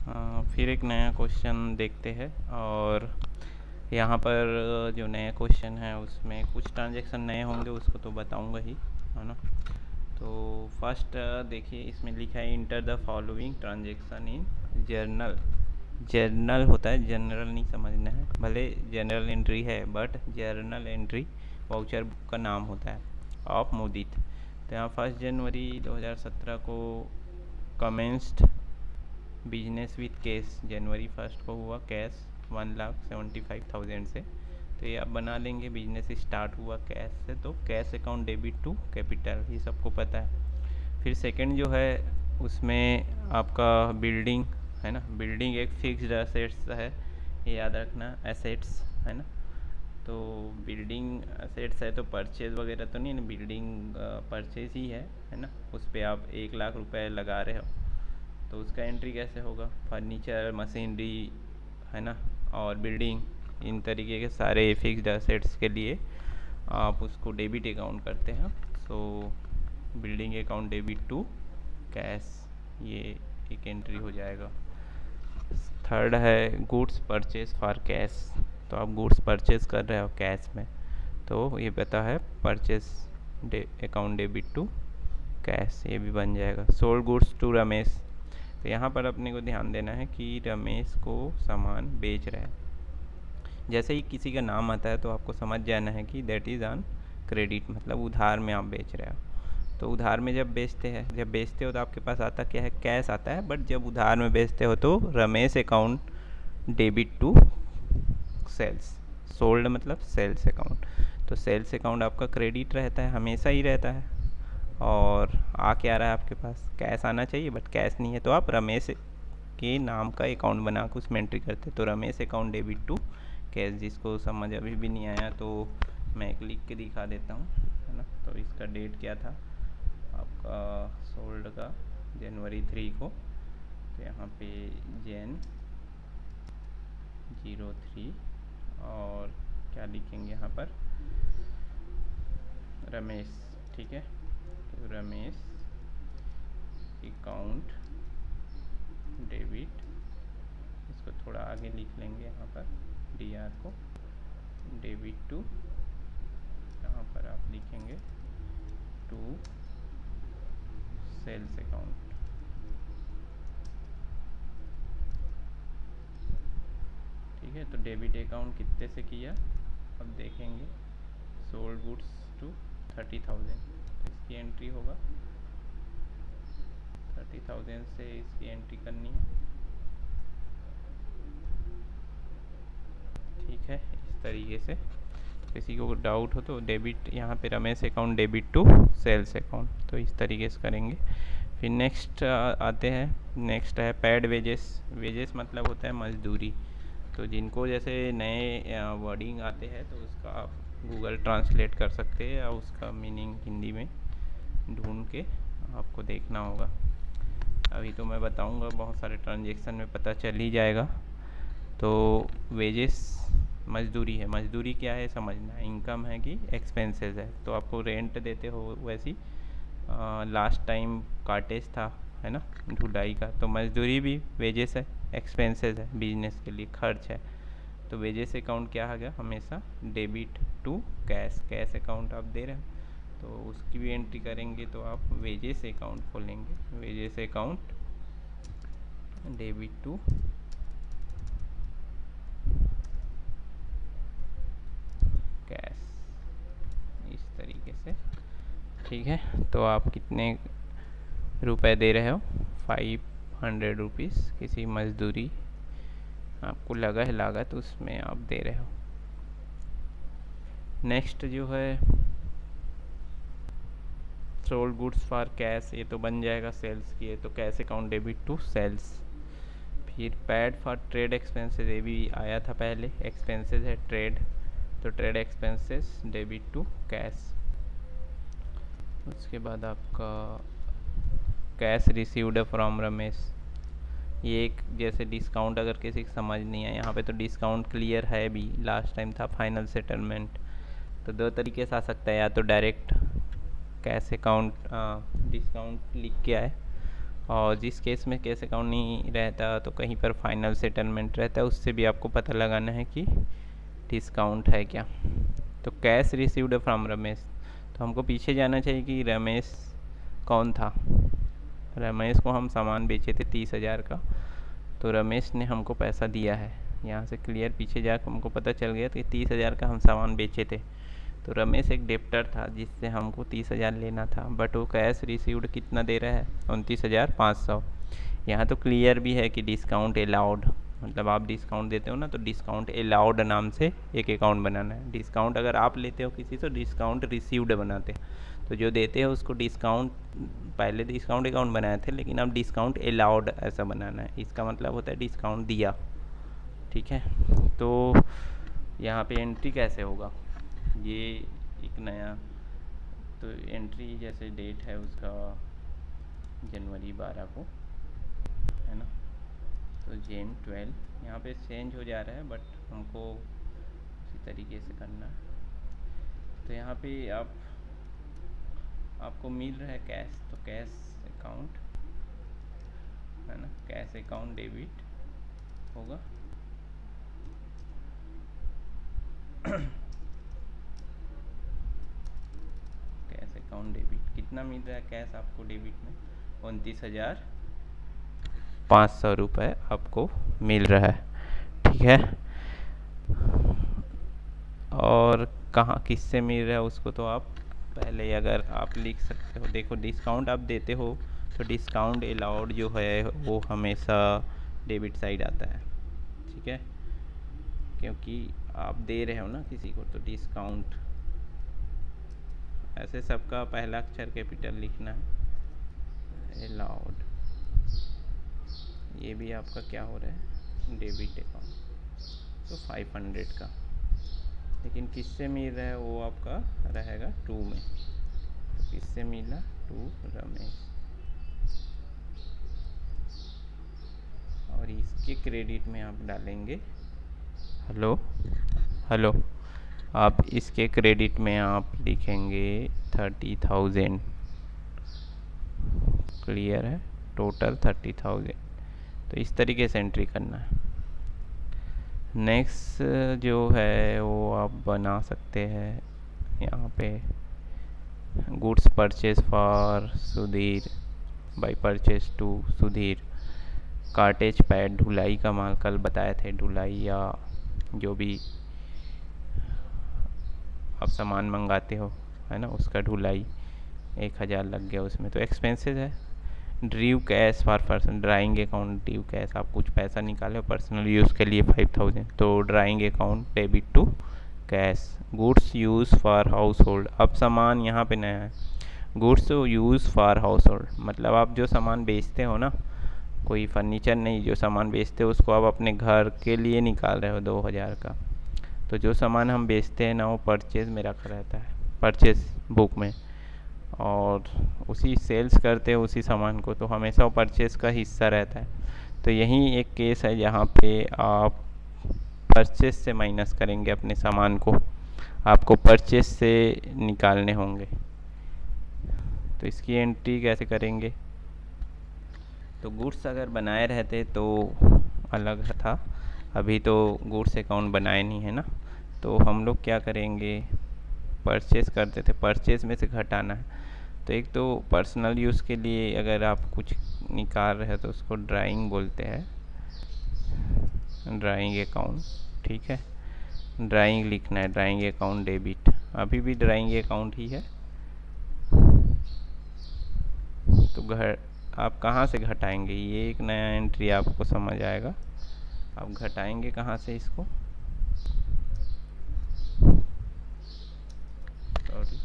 फिर एक नया क्वेश्चन देखते हैं। और यहाँ पर जो नया क्वेश्चन है उसमें कुछ ट्रांजैक्शन नए होंगे, उसको तो बताऊँगा ही, है ना। तो फर्स्ट देखिए, इसमें लिखा है enter the following transaction in journal. Journal होता है, जनरल नहीं समझना है, भले जनरल एंट्री है but journal entry voucher book का नाम होता है ऑफ मुदित। तो यहाँ 1 जनवरी 2017 को कमेंस्ड बिजनेस विथ कैश, जनवरी 1 को हुआ कैश 1,75,000 से। तो ये आप बना लेंगे, बिजनेस स्टार्ट हुआ कैश से, तो cash account debit to capital, ये सबको पता है। फिर सेकंड जो है उसमें आपका बिल्डिंग है ना, बिल्डिंग एक फिक्स्ड एसेट्स है, ये याद रखना, एसेट्स है ना। तो बिल्डिंग एसेट्स है तो परचेज वगैरह तो नहीं ना, बिल्डिंग परचेज ही है ना। उस पर आप 1 लाख रुपए लगा रहे हो, तो उसका एंट्री कैसे होगा, फर्नीचर, मशीनरी है ना, और बिल्डिंग, इन तरीके के सारे फिक्स्ड एसेट्स के लिए आप उसको डेबिट अकाउंट करते हैं। So building account debit to cash, ये एक एंट्री हो जाएगा। थर्ड है गुड्स परचेज फॉर कैश, तो आप गुड्स परचेज कर रहे हो कैश में, तो ये पता है purchase account debit to cash, ये भी बन जाएगा। सोल्ड गुड्स टू रमेश, तो यहाँ पर अपने को ध्यान देना है कि रमेश को सामान बेच रहा है। जैसे ही किसी का नाम आता है तो आपको समझ जाना है कि दैट इज़ ऑन क्रेडिट, मतलब उधार में आप बेच रहे हो। तो उधार में जब बेचते हो तो आपके पास आता क्या है, कैश आता है। बट जब उधार में बेचते हो तो Ramesh account debit to sales, sold मतलब सेल्स अकाउंट, तो सेल्स अकाउंट आपका क्रेडिट रहता है, हमेशा ही रहता है। और आ क्या रहा है आपके पास, कैश आना चाहिए बट कैश नहीं है, तो आप रमेश के नाम का अकाउंट बना के उसमें एंट्री करते, तो Ramesh account debit to cash. जिसको समझ अभी भी नहीं आया तो मैं एक लिख के दिखा देता हूँ, है ना। तो इसका डेट क्या था आपका सोल्ड का, जनवरी 3 को, तो यहाँ पे जैन 03, और क्या लिखेंगे यहाँ पर, रमेश, ठीक है। तो रमेश अकाउंट डेबिट, इसको थोड़ा आगे लिख लेंगे यहाँ पर, DR को, डेबिट टू, यहाँ पर आप लिखेंगे टू सेल्स अकाउंट, ठीक है। तो डेबिट अकाउंट कितने से किया, अब देखेंगे, सोल्ड गुड्स टू 30,000, तो इसकी एंट्री होगा 30,000 से इसकी एंट्री करनी है, ठीक है। इस तरीके से किसी को डाउट हो तो डेबिट, यहाँ पे Ramesh account debit to sales account, तो इस तरीके से करेंगे। फिर नेक्स्ट आते हैं, नेक्स्ट है पेड वेजेस। वेजेस मतलब होता है मजदूरी, तो जिनको जैसे नए वर्डिंग आते हैं तो उसका आप गूगल ट्रांसलेट कर सकते हैं, या उसका मीनिंग हिंदी में ढूंढ के आपको देखना होगा। अभी तो मैं बताऊंगा, बहुत सारे ट्रांजेक्शन में पता चल ही जाएगा। तो वेजेस मजदूरी है, मजदूरी क्या है समझना, इनकम है कि एक्सपेंसेस है। तो आपको रेंट देते हो, वैसी लास्ट टाइम कार्टेज था, है ना, ढुलाई का, तो मजदूरी भी वेजेस है, एक्सपेंसेस है, बिजनेस के लिए खर्च है। तो वेजेस अकाउंट क्या आ गया, हमेशा debit to cash, cash account आप दे रहे हैं तो उसकी भी एंट्री करेंगे, तो आप वेजेस अकाउंट खोलेंगे, wages account debit to cash, इस तरीके से, ठीक है। तो आप कितने रुपए दे रहे हो, 500 रुपीज़, किसी मजदूरी आपको लगा है लागत, उसमें आप दे रहे हो। नेक्स्ट जो है सोल्ड गुड्स फॉर कैश, ये तो बन जाएगा सेल्स की, ये तो cash account debit to sales. फिर पैड फॉर ट्रेड एक्सपेंसेस, ये भी आया था पहले, एक्सपेंसेस है ट्रेड, तो trade expenses debit to cash. उसके बाद आपका कैश रिसीव्ड फ्रॉम रमेश, ये एक जैसे डिस्काउंट, अगर किसी को समझ नहीं आया यहाँ पे तो डिस्काउंट क्लियर है भी, लास्ट टाइम था फाइनल सेटलमेंट। तो दो तरीके से आ सकता है, या तो डायरेक्ट कैश अकाउंट डिस्काउंट लिख के आए, और जिस केस में कैश अकाउंट नहीं रहता तो कहीं पर फाइनल सेटलमेंट रहता है, उससे भी आपको पता लगाना है कि डिस्काउंट है क्या। तो कैश रिसीव्ड फ्रॉम रमेश, तो हमको पीछे जाना चाहिए कि रमेश कौन था। रमेश को हम सामान बेचे थे 30,000 का, तो रमेश ने हमको पैसा दिया है। यहाँ से क्लियर पीछे जाकर हमको पता चल गया कि 30,000 का हम सामान बेचे थे। तो रमेश एक डेप्टर था जिससे हमको 30,000 लेना था, बट वो कैश रिसीव्ड कितना दे रहा है, 29,500। यहाँ तो क्लियर भी है कि डिस्काउंट अलाउड, मतलब आप डिस्काउंट देते हो ना, तो डिस्काउंट अलाउड नाम से एक अकाउंट बनाना है। डिस्काउंट अगर आप लेते हो किसी से, डिस्काउंट रिसीव्ड बनाते हैं, तो जो देते हो उसको डिस्काउंट, पहले डिस्काउंट अकाउंट बनाए थे लेकिन अब डिस्काउंट अलाउड ऐसा बनाना है। इसका मतलब होता है डिस्काउंट दिया, ठीक है। तो यहाँ पे एंट्री कैसे होगा, ये एक नया, तो एंट्री जैसे डेट है उसका जनवरी 12 को, है ना, तो Jan 12 यहाँ पे चेंज हो जा रहा है, बट हमको इसी तरीके से करना है। तो यहाँ पे आपको मिल रहा है कैश, तो कैश अकाउंट, है ना, कैश अकाउंट डेबिट होगा। कैश अकाउंट डेबिट कितना मिल रहा है कैश आपको डेबिट में, 29,500 रुपये आपको मिल रहा है, ठीक है। और कहाँ किससे मिल रहा है उसको तो आप पहले अगर आप लिख सकते हो। देखो डिस्काउंट आप देते हो तो डिस्काउंट अलाउड जो है वो हमेशा डेबिट साइड आता है, ठीक है, क्योंकि आप दे रहे हो ना किसी को, तो डिस्काउंट ऐसे सबका पहला अक्षर कैपिटल लिखना है, अलाउड। ये भी आपका क्या हो रहा है, डेबिट अकाउंट, तो 500 का, लेकिन किससे मिल रहा है वो आपका रहेगा 2 में। तो किससे मिला, 2 रमेश। और इसके क्रेडिट में आप डालेंगे, हेलो, आप इसके क्रेडिट में आप लिखेंगे 30,000, क्लियर है, टोटल 30,000। तो इस तरीके से एंट्री करना है। नेक्स्ट जो है वो आप बना सकते हैं यहाँ पे, goods purchase for Sudhir, by purchase to Sudhir, cartage paid, ढुलाई का माल, कल बताए थे ढुलाई या जो भी आप सामान मंगाते हो, है ना, उसका ढुलाई 1,000 लग गया उसमें, तो एक्सपेंसेस है। ड्रीव cash for person, drawing account ड्रीव cash, आप कुछ पैसा निकाले पर्सनल यूज़ के लिए 5,000, तो drawing account debit to cash. Goods use for household, अब सामान यहाँ पे नया है, goods use for household, मतलब आप जो सामान बेचते हो ना, कोई फर्नीचर नहीं, जो सामान बेचते हो उसको आप अपने घर के लिए निकाल रहे हो 2,000 का, तो जो सामान हम बेचते हैं ना वो परचेज़ में रखा रहता है, परचेज़ बुक में, और उसी सेल्स करते हैं उसी सामान को, तो हमेशा वो परचेज़ का हिस्सा रहता है। तो यही एक केस है जहाँ पे आप परचेज़ से माइनस करेंगे अपने सामान को, आपको परचेज़ से निकालने होंगे। तो इसकी एंट्री कैसे करेंगे, तो गुड्स अगर बनाए रहते तो अलग था, अभी तो गुड्स अकाउंट बनाए नहीं है ना, तो हम लोग क्या करेंगे, परचेज़ करते थे, परचेज़ में से घटाना है। तो एक तो पर्सनल यूज़ के लिए अगर आप कुछ निकाल रहे हो तो उसको ड्राइंग बोलते हैं, ड्राइंग अकाउंट, ठीक है, ड्राइंग लिखना है, ड्राइंग अकाउंट डेबिट, अभी भी ड्राइंग अकाउंट ही है। तो घर आप कहाँ से घटाएंगे, ये एक नया एंट्री आपको समझ आएगा। आप घटाएंगे कहाँ से इसको, सॉरी,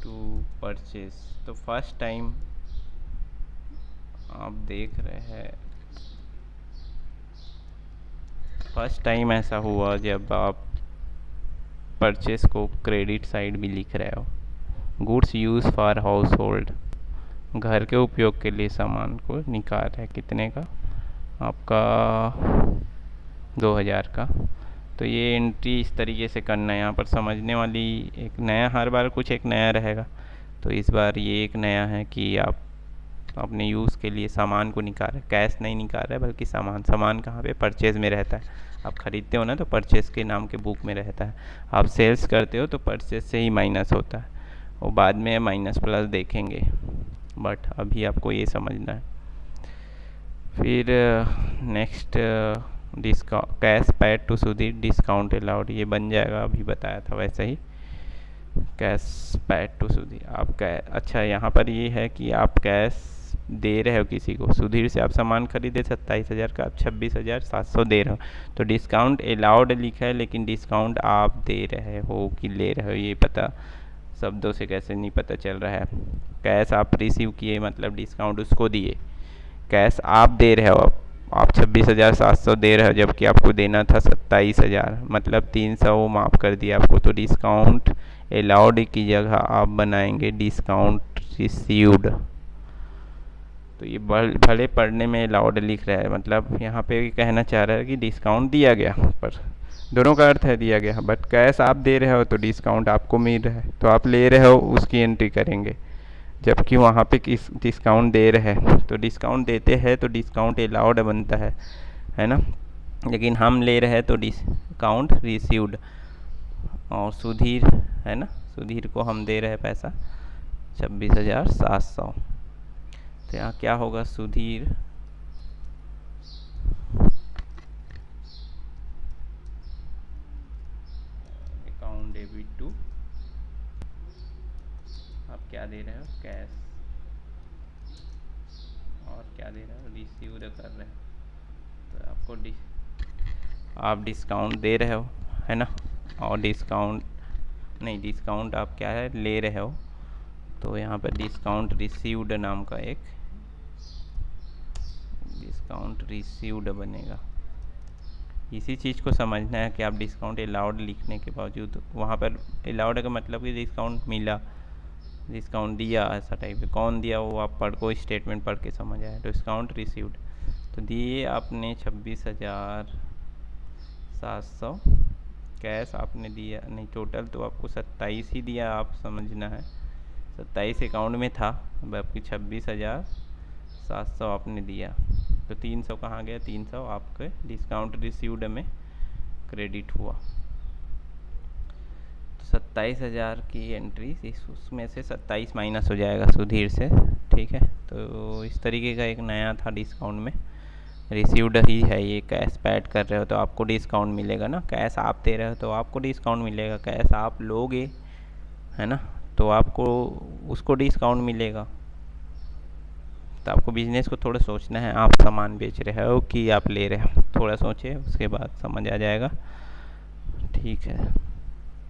टू परचेज। तो फर्स्ट टाइम आप देख रहे हैं, फर्स्ट टाइम ऐसा हुआ जब आप परचेज को क्रेडिट साइड भी लिख रहे हो। Goods use for house hold, घर के उपयोग के लिए सामान को निकाल रहे हैं, कितने का, आपका 2,000 का। तो ये एंट्री इस तरीके से करना है, यहाँ पर समझने वाली एक नया, हर बार कुछ एक नया रहेगा। तो इस बार ये एक नया है कि आप अपने यूज़ के लिए सामान को निकाल रहे, कैश नहीं निकाल रहे बल्कि सामान कहाँ पे, परचेज़ में रहता है। आप ख़रीदते हो ना तो परचेज़ के नाम के बुक में रहता है, आप सेल्स करते हो तो परचेज़ से ही माइनस होता है, और बाद में माइनस प्लस देखेंगे, बट अभी आपको ये समझना है। फिर next discount, cash paid to Sudhir, discount allowed, ये बन जाएगा, अभी बताया था वैसे ही। कैश पेड टू सुधीर, आप अच्छा यहाँ पर ये है कि आप कैश दे रहे हो किसी को, सुधीर से आप सामान खरीदे 27,000 का, आप 26,700 दे रहे हो, तो डिस्काउंट अलाउड लिखा है, लेकिन डिस्काउंट आप दे रहे हो कि ले रहे हो ये पता शब्दों से कैसे नहीं पता चल रहा है। कैश आप रिसीव किए मतलब डिस्काउंट उसको दिए, कैश आप दे रहे हो, आप 26,700 दे रहे हो जबकि आपको देना था 27,000, मतलब 300 माफ़ कर दिया आपको, तो डिस्काउंट अलाउड की जगह आप बनाएंगे डिस्काउंट रिसीव्ड। तो ये भले पढ़ने में अलाउड लिख रहा है, मतलब यहाँ पे कहना चाह रहा है कि डिस्काउंट दिया गया, पर दोनों का अर्थ है दिया गया, बट कैश आप दे रहे हो तो डिस्काउंट आपको मिल रहा है, तो आप ले रहे हो उसकी एंट्री करेंगे, जबकि वहाँ पे किस डिस्काउंट दे रहे हैं, तो डिस्काउंट देते हैं तो डिस्काउंट अलाउड बनता है ना, लेकिन हम ले रहे हैं तो डिस्काउंट रिसीव्ड। और सुधीर है ना, सुधीर को हम दे रहे हैं पैसा 26,700, तो यहाँ क्या होगा, सुधीर अकाउंट डेबिट टू, आप क्या दे रहे हो, कैश, और क्या दे रहे हो, रिसीव कर रहे हो, तो आपको आप डिस्काउंट दे रहे हो है ना, और डिस्काउंट आप क्या है ले रहे हो, तो यहाँ पर डिस्काउंट रिसीव्ड नाम का एक डिस्काउंट रिसीव्ड बनेगा। इसी चीज़ को समझना है कि आप डिस्काउंट अलाउड लिखने के बावजूद, वहाँ पर अलाउड का मतलब कि डिस्काउंट मिला, डिस्काउंट दिया, ऐसा टाइप है, कौन दिया वो आप कोई स्टेटमेंट पढ़ के समझ आए, डिस्काउंट रिसीव्ड, तो दिए आपने 26,700, कैश आपने दिया नहीं, टोटल तो आपको 27 ही दिया, आप समझना है 27 अकाउंट में था, अब आपकी 26,700 आपने दिया, तो 300 कहाँ गया, 300 आपके डिस्काउंट रिसीव्ड में क्रेडिट हुआ, तो 27,000 की एंट्री, उसमें से 27 माइनस हो जाएगा सुधीर से, ठीक है। तो इस तरीके का एक नया था डिस्काउंट में, रिसीव्ड ही है ये, कैश पेड कर रहे हो तो आपको डिस्काउंट मिलेगा ना, कैश आप दे रहे हो तो आपको डिस्काउंट मिलेगा, कैश आप लोगे है ना तो आपको उसको डिस्काउंट मिलेगा। तो आपको बिजनेस को थोड़ा सोचना है, आप सामान बेच रहे हो कि आप ले रहे हो, थोड़ा सोचिए, उसके बाद समझ आ जाएगा, ठीक है।